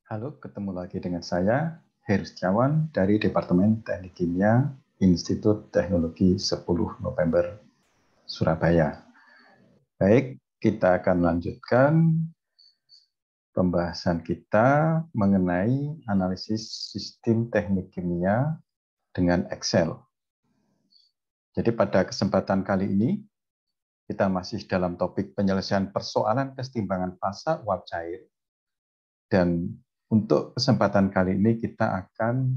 Halo, ketemu lagi dengan saya, Heru Setiawan dari Departemen Teknik Kimia, Institut Teknologi 10 November, Surabaya. Baik, kita akan lanjutkan pembahasan kita mengenai analisis sistem teknik kimia dengan Excel. Jadi pada kesempatan kali ini, kita masih dalam topik penyelesaian persoalan kesetimbangan fasa uap cair. Dan untuk kesempatan kali ini kita akan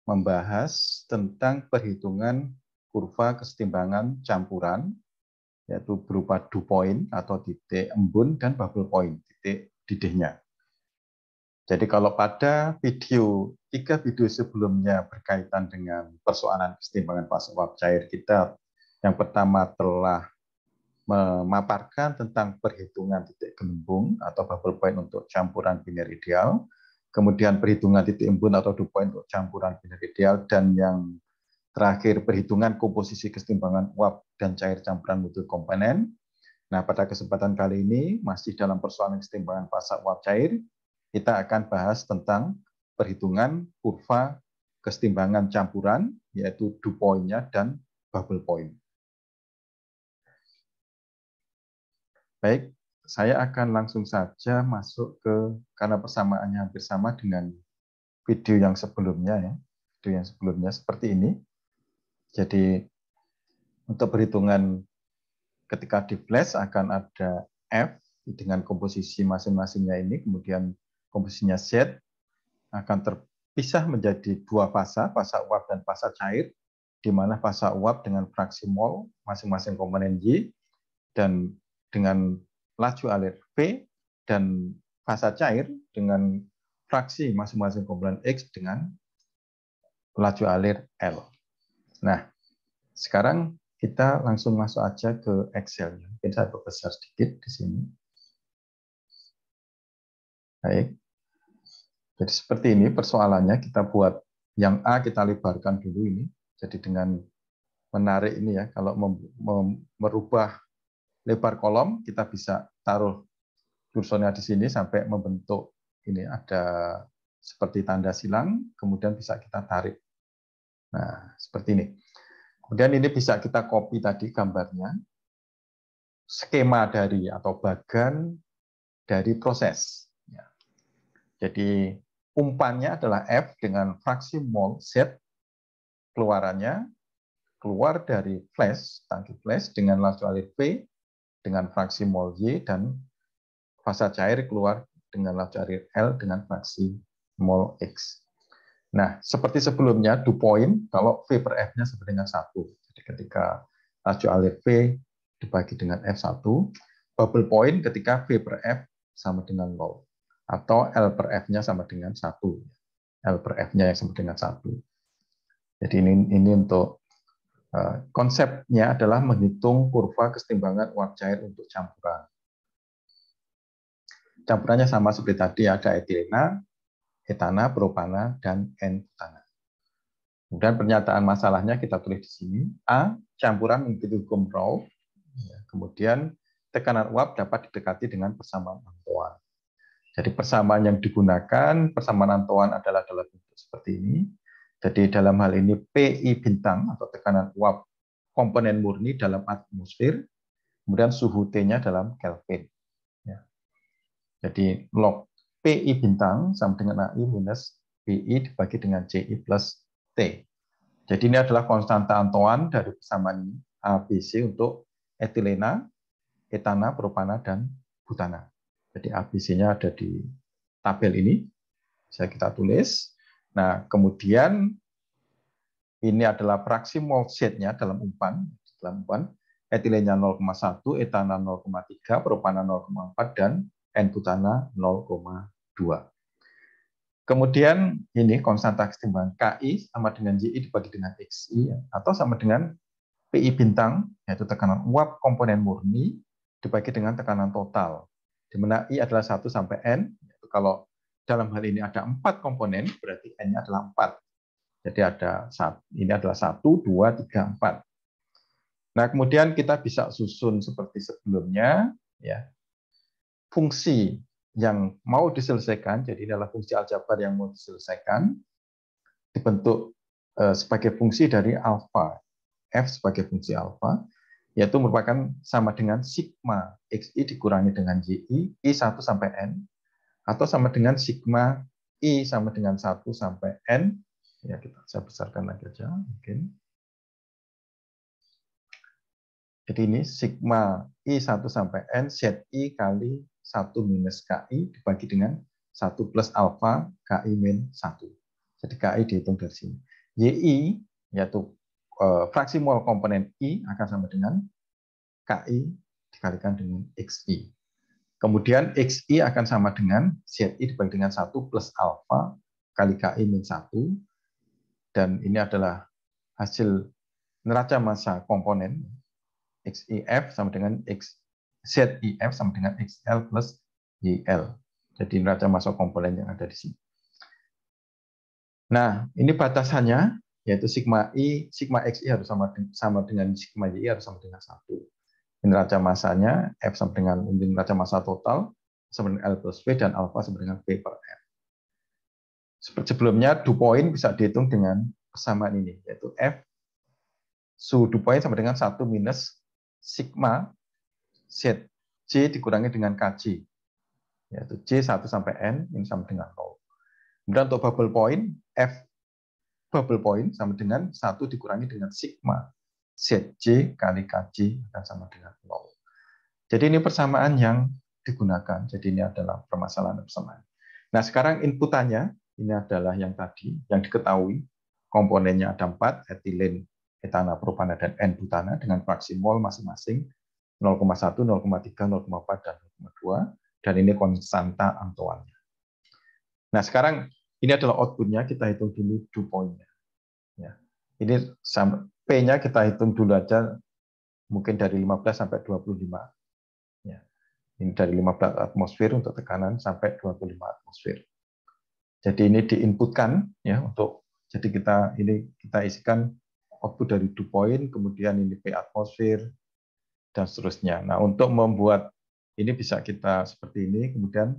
membahas tentang perhitungan kurva kesetimbangan campuran, yaitu berupa dew point atau titik embun dan bubble point, titik didihnya. Jadi kalau pada tiga video sebelumnya berkaitan dengan persoalan kesetimbangan fasa uap cair, kita yang pertama telah memaparkan tentang perhitungan titik gelembung atau bubble point untuk campuran biner ideal, kemudian perhitungan titik embun atau dew point untuk campuran biner ideal, dan yang terakhir perhitungan komposisi kesetimbangan uap dan cair campuran mutu komponen. Nah, pada kesempatan kali ini masih dalam persoalan kesetimbangan fasa uap cair, kita akan bahas tentang perhitungan kurva kesetimbangan campuran, yaitu dew point-nya dan bubble point. Baik, saya akan langsung saja masuk karena persamaannya hampir sama dengan video yang sebelumnya ya. Video yang sebelumnya seperti ini. Jadi untuk perhitungan ketika di flash akan ada F dengan komposisi masing-masingnya ini, kemudian komposisinya Z akan terpisah menjadi dua fasa uap dan fasa cair, di mana fasa uap dengan fraksi mol masing-masing komponen Y, dan dengan laju alir V, dan fasa cair dengan fraksi masing-masing komponen X dengan laju alir L. Nah, sekarang kita langsung masuk aja ke Excel-nya. Mungkin saya perbesar sedikit di sini. Baik. Jadi seperti ini persoalannya, kita buat yang A kita lebarkan dulu ini. Jadi dengan menarik ini ya, kalau merubah lebar kolom, kita bisa taruh kursornya di sini sampai membentuk ini ada seperti tanda silang, kemudian bisa kita tarik. Nah, seperti ini. Kemudian ini bisa kita copy tadi gambarnya, skema dari atau bagan dari proses. Ya. Jadi umpannya adalah F dengan fraksi mol Z, keluarannya keluar dari flash, tangki flash dengan laju alir V dengan fraksi mol Y, dan fasa cair keluar dengan laju alir L dengan fraksi mol X. Nah, seperti sebelumnya, dew point, kalau V per F-nya sama dengan 1. Jadi ketika laju alir V dibagi dengan F1, bubble point ketika V per F sama dengan 0. Atau L per F-nya sama dengan 1. L per F-nya yang sama dengan 1. Jadi ini untuk konsepnya adalah menghitung kurva kesetimbangan uap cair untuk campuran. Campurannya sama seperti tadi, ada etilena, etana, propana, dan N-butana. Kemudian pernyataan masalahnya kita tulis di sini. A, campuran mengikuti hukum Raoult. Kemudian tekanan uap dapat didekati dengan persamaan Antoine. Jadi persamaan yang digunakan, persamaan Antoine adalah dalam bentuk seperti ini. Jadi dalam hal ini PI bintang atau tekanan uap komponen murni dalam atmosfer, kemudian suhu T-nya dalam Kelvin. Jadi log PI bintang sama dengan AI minus BI dibagi dengan CI plus T. Jadi ini adalah konstanta Antoine dari persamaan ini, ABC untuk etilena, etana, propana, dan butana. Jadi ABC-nya ada di tabel ini. Bisa kita tulis. Nah, kemudian ini adalah fraksi mol Z-nya dalam umpan. Etilennya 0,1, etana 0,3, propana 0,4, dan N-butana 0,2. Kemudian ini konstanta kesetimbangan KI sama dengan YI dibagi dengan XI, atau sama dengan PI bintang, yaitu tekanan uap komponen murni, dibagi dengan tekanan total, di mana I adalah 1 sampai N. Yaitu kalau dalam hal ini ada 4 komponen, berarti N-nya adalah 4. Jadi ini adalah 1, 2, 3, 4. Nah, kemudian kita bisa susun seperti sebelumnya, ya. Fungsi yang mau diselesaikan, jadi ini adalah fungsi aljabar yang mau diselesaikan, dibentuk sebagai fungsi dari alfa, f sebagai fungsi alfa, yaitu merupakan sama dengan sigma xi dikurangi dengan yi, i1 sampai n, atau sama dengan sigma i sama dengan 1 sampai n. Ya, saya besarkan lagi aja mungkin. Jadi ini sigma i1 sampai n zi kali 1 minus ki dibagi dengan 1 plus alfa ki min 1. Jadi ki dihitung dari sini. Yi yaitu fraksi mol komponen i akan sama dengan ki dikalikan dengan xi. Kemudian xi akan sama dengan zi dibagi dengan 1 plus alfa kali ki min 1. Dan ini adalah hasil neraca massa komponen. XIF sama dengan ZIF sama dengan XL plus YL. Jadi neraca massa komponen yang ada di sini. Nah, ini batasannya yaitu sigma XI harus sama dengan sigma YI harus sama dengan 1. Neraca massanya F sama dengan neraca massa total sama dengan L plus V dan alpha sama dengan V per F. Seperti sebelumnya, dew point bisa dihitung dengan persamaan ini, yaitu F suhu dew point sama dengan 1 minus sigma ZJ dikurangi dengan KJ, yaitu J1 sampai N, ini sama dengan 0. Kemudian untuk bubble point, F bubble point sama dengan 1 dikurangi dengan sigma ZJ kali KJ akan sama dengan 0. Jadi ini persamaan yang digunakan. Jadi ini adalah permasalahan persamaan. Nah, sekarang inputannya, ini adalah yang tadi, yang diketahui. Komponennya ada 4, etilen, etana, propana, dan N-butana dengan fraksi mol masing-masing 0,1, 0,3, 0,4, dan 0,2. Dan ini konstanta Antoine. Nah, sekarang ini adalah output-nya. Kita hitung dulu dew point-nya. Ya. Ini P-nya kita hitung dulu aja, mungkin dari 15 sampai 25. Ya. Ini dari 15 atmosfer untuk tekanan sampai 25 atmosfer. Jadi ini diinputkan ya untuk jadi kita isikan output dari dew point, kemudian ini P atmosfer, dan seterusnya. Nah, untuk membuat ini bisa kita seperti ini, kemudian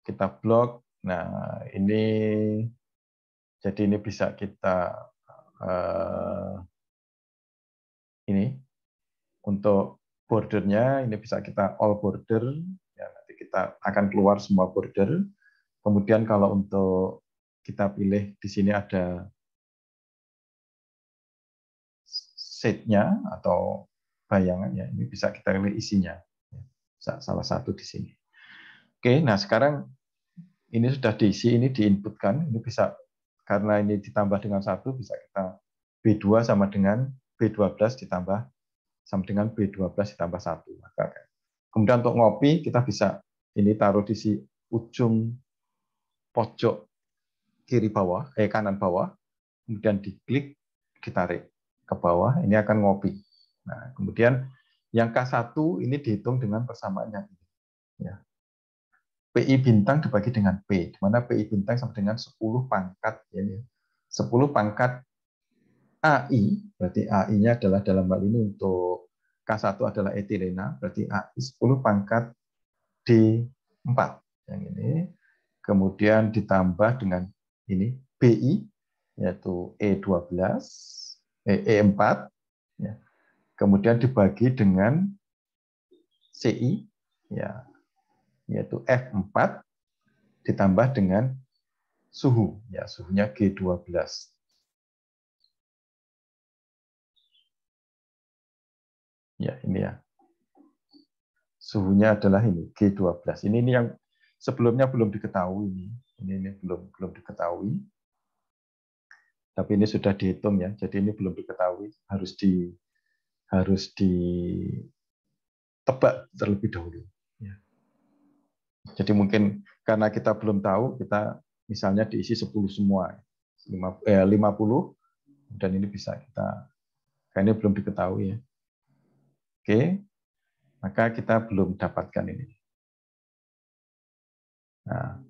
kita blok. Nah, ini jadi ini bisa kita ini untuk bordernya ini bisa kita all border. Ya, nanti kita akan keluar semua border. Kemudian kalau untuk kita pilih di sini ada setnya atau bayangan ya, ini bisa kita pilih isinya. Salah satu di sini. Oke, nah sekarang ini sudah diisi, ini diinputkan, ini bisa karena ini ditambah dengan 1 bisa kita B2 sama dengan B12 ditambah sama dengan B12 ditambah 1. Maka kemudian untuk ngopi kita bisa ini taruh di si ujung pojok kiri bawah, kanan bawah, kemudian diklik, ditarik ke bawah, ini akan ngopi. Nah, kemudian yang K1 ini dihitung dengan persamaan yang ini. Ya. PI bintang dibagi dengan P, di mana PI bintang sama dengan 10 pangkat. Ya, 10 pangkat AI, berarti AI-nya adalah dalam hal ini untuk K1 adalah etilena, berarti AI 10 pangkat D4. Yang ini. Kemudian ditambah dengan ini BI, yaitu E12, E4, ya. Kemudian dibagi dengan CI, ya, yaitu F4, ditambah dengan suhu, ya suhunya G12. Ya, ini ya. Suhunya adalah ini G12. Ini yang sebelumnya belum diketahui ini belum diketahui. Tapi ini sudah dihitung ya. Jadi ini belum diketahui, harus ditebak terlebih dahulu. Ya. Jadi mungkin karena kita belum tahu, kita misalnya diisi 10 semua, 50, dan ini bisa kita, karena ini belum diketahui ya. Oke, maka kita belum dapatkan ini. Nah,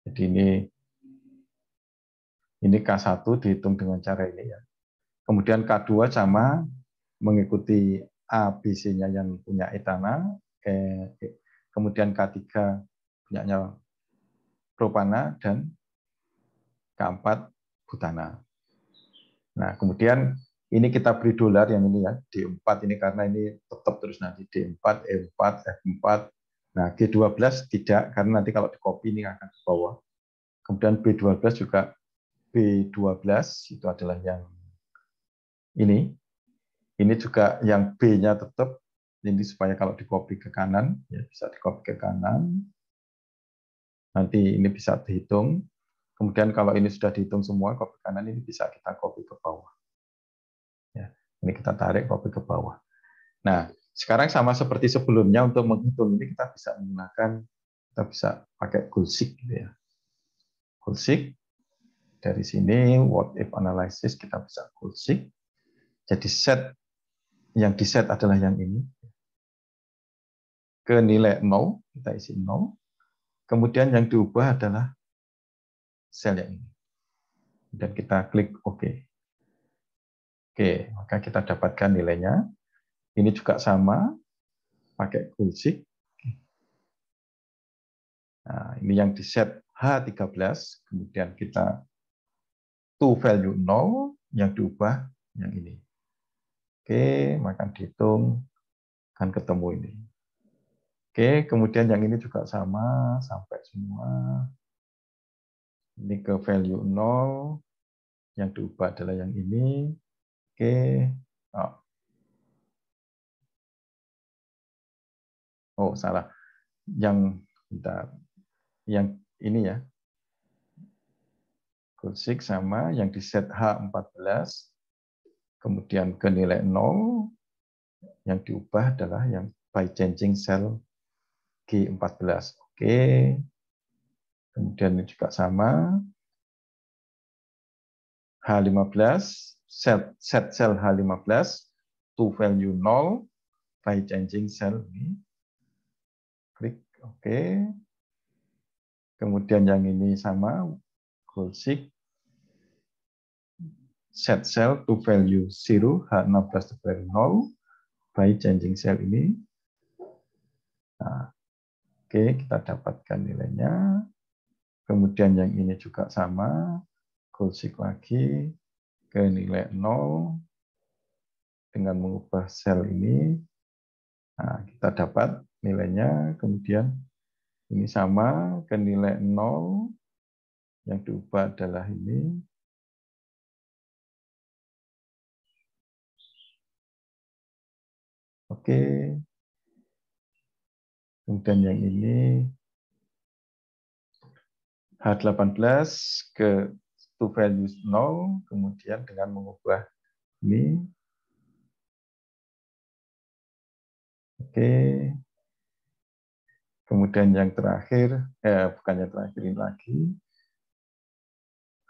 jadi ini K1 dihitung dengan cara ini ya. Kemudian K2 sama mengikuti A, B, C-nya yang punya etana, kemudian K3 punyanya propana, dan K4 butana. Nah, kemudian ini kita beri dolar yang ini ya, D4 ini karena ini tetap terus nanti D4, E4, F4. Nah, G12 tidak, karena nanti kalau di copy ini akan ke bawah. Kemudian B12 juga, B12 itu adalah yang ini. Ini juga yang B-nya tetap, ini supaya kalau di copy ke kanan, ya bisa di copy ke kanan. Nanti ini bisa dihitung. Kemudian kalau ini sudah dihitung semua, copy kanan ini bisa kita copy ke bawah. Ya, ini kita tarik copy ke bawah. Nah, sekarang sama seperti sebelumnya, untuk menghitung ini kita bisa menggunakan, kita bisa pakai Gulsig gitu ya. Gulsig, dari sini what if analysis kita bisa Gulsig. Jadi set yang di set adalah yang ini. Ke nilai 0, kita isi 0. Kemudian yang diubah adalah sel yang ini. Dan kita klik OK. Oke, maka kita dapatkan nilainya. Ini juga sama, pakai Gulsig. Nah, ini yang di set H13, kemudian kita to value 0, yang diubah yang ini. Oke, maka dihitung, akan ketemu ini. Oke, kemudian yang ini juga sama, sampai semua. Ini ke value 0, yang diubah adalah yang ini. Oke, oh salah. Yang ini ya. Gulsig sama yang di set H14, kemudian ke nilai 0, yang diubah adalah yang by changing cell G14. Oke. Kemudian ini juga sama. H15, set cell H15 to value 0 by changing cell ini. Klik OK. Kemudian yang ini sama, Gulsig, set cell to value 0, H16 to value 0 by changing cell ini. Nah, oke, kita dapatkan nilainya. Kemudian yang ini juga sama, Gulsig lagi ke nilai 0 dengan mengubah sel ini. Nah, kita dapat nilainya. Kemudian ini sama ke nilai 0, yang diubah adalah ini. Oke. Kemudian yang ini H18 ke to value 0, kemudian dengan mengubah ini. Oke. Kemudian yang terakhir, bukan yang terakhir ini lagi.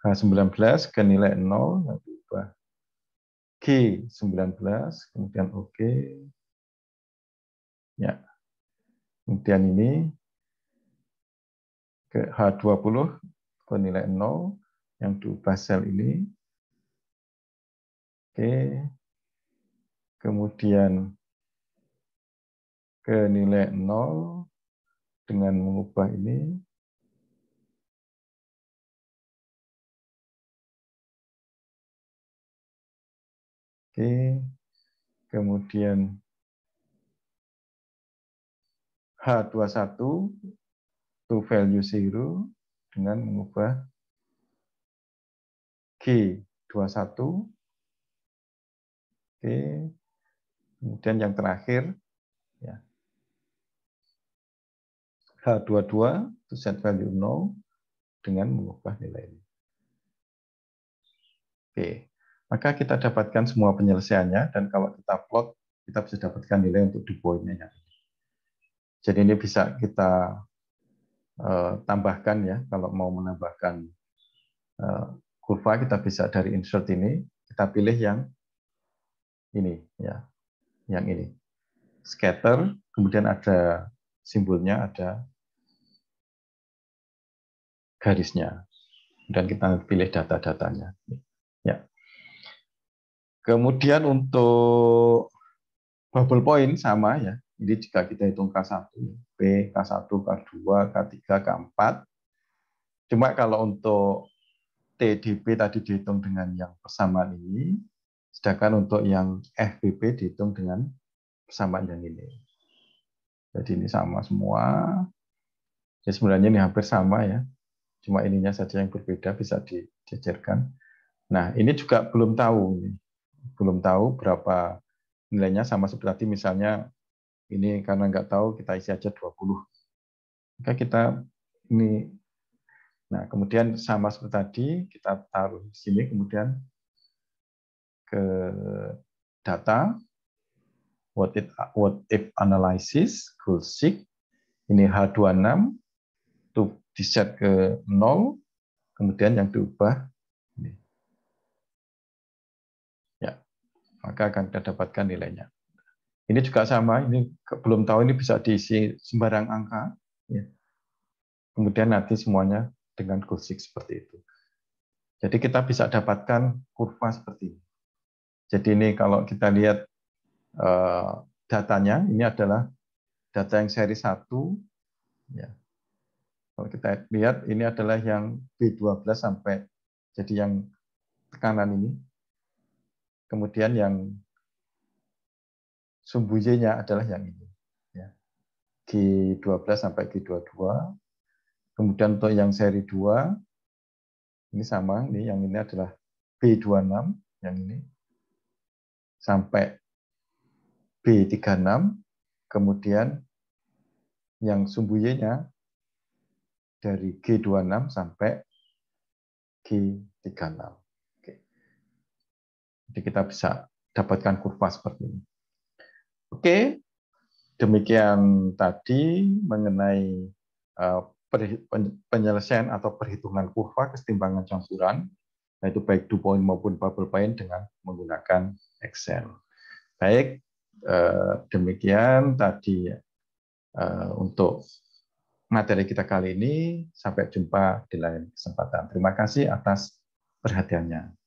H19 ke nilai 0, yang diubah G19, kemudian OK. Ya. Kemudian ini ke H20 ke nilai 0, yang diubah sel ini. Oke. Kemudian ke nilai 0 dengan mengubah ini. Oke. Kemudian H21 to value 0 dengan mengubah G21. Oke. Kemudian yang terakhir ya, H22 to set value 0 dengan mengubah nilai ini. Oke. Maka kita dapatkan semua penyelesaiannya, dan kalau kita plot, kita bisa dapatkan nilai untuk di poinnya. Jadi ini bisa kita tambahkan ya, kalau mau menambahkan kurva, kita bisa dari insert ini, kita pilih yang ini ya, yang ini. Scatter, kemudian ada simbolnya, ada garisnya, dan kita pilih data-datanya. Ya. Kemudian untuk bubble point sama ya, Ini jika kita hitung K1, P, K1, K2, K3, K4. Cuma kalau untuk TDP tadi dihitung dengan yang persamaan ini, sedangkan untuk yang FBB dihitung dengan persamaan yang ini. Jadi ini sama semua. Jadi sebenarnya ini hampir sama ya. Cuma ininya saja yang berbeda, bisa dijajarkan. Nah, ini juga belum tahu. Belum tahu berapa nilainya, sama seperti misalnya ini karena nggak tahu, kita isi aja 20. Maka kita ini, nah kemudian sama seperti tadi, kita taruh di sini, kemudian ke data, what if analysis, goal seek, ini H26, itu di set ke 0, kemudian yang diubah, ini. Ya, maka akan kita dapatkan nilainya. Ini juga sama, ini belum tahu, ini bisa diisi sembarang angka. Ya. Kemudian nanti semuanya dengan goal seek seperti itu. Jadi kita bisa dapatkan kurva seperti ini. Jadi ini kalau kita lihat datanya, ini adalah data yang seri 1. Ya. Kalau kita lihat, ini adalah yang B12 sampai, jadi yang tekanan ini. Kemudian yang sumbu Y-nya adalah yang ini. Ya. G12 sampai G22. Kemudian untuk yang seri 2, ini sama, ini yang ini adalah B26, yang ini, sampai B36, kemudian yang sumbu Y-nya dari G26 sampai G36. Oke. Jadi kita bisa dapatkan kurva seperti ini. Oke, demikian tadi mengenai penyelesaian atau perhitungan kurva kesetimbangan campuran, yaitu baik dew point maupun bubble point dengan menggunakan Excel. Baik, demikian tadi untuk materi kita kali ini. Sampai jumpa di lain kesempatan. Terima kasih atas perhatiannya.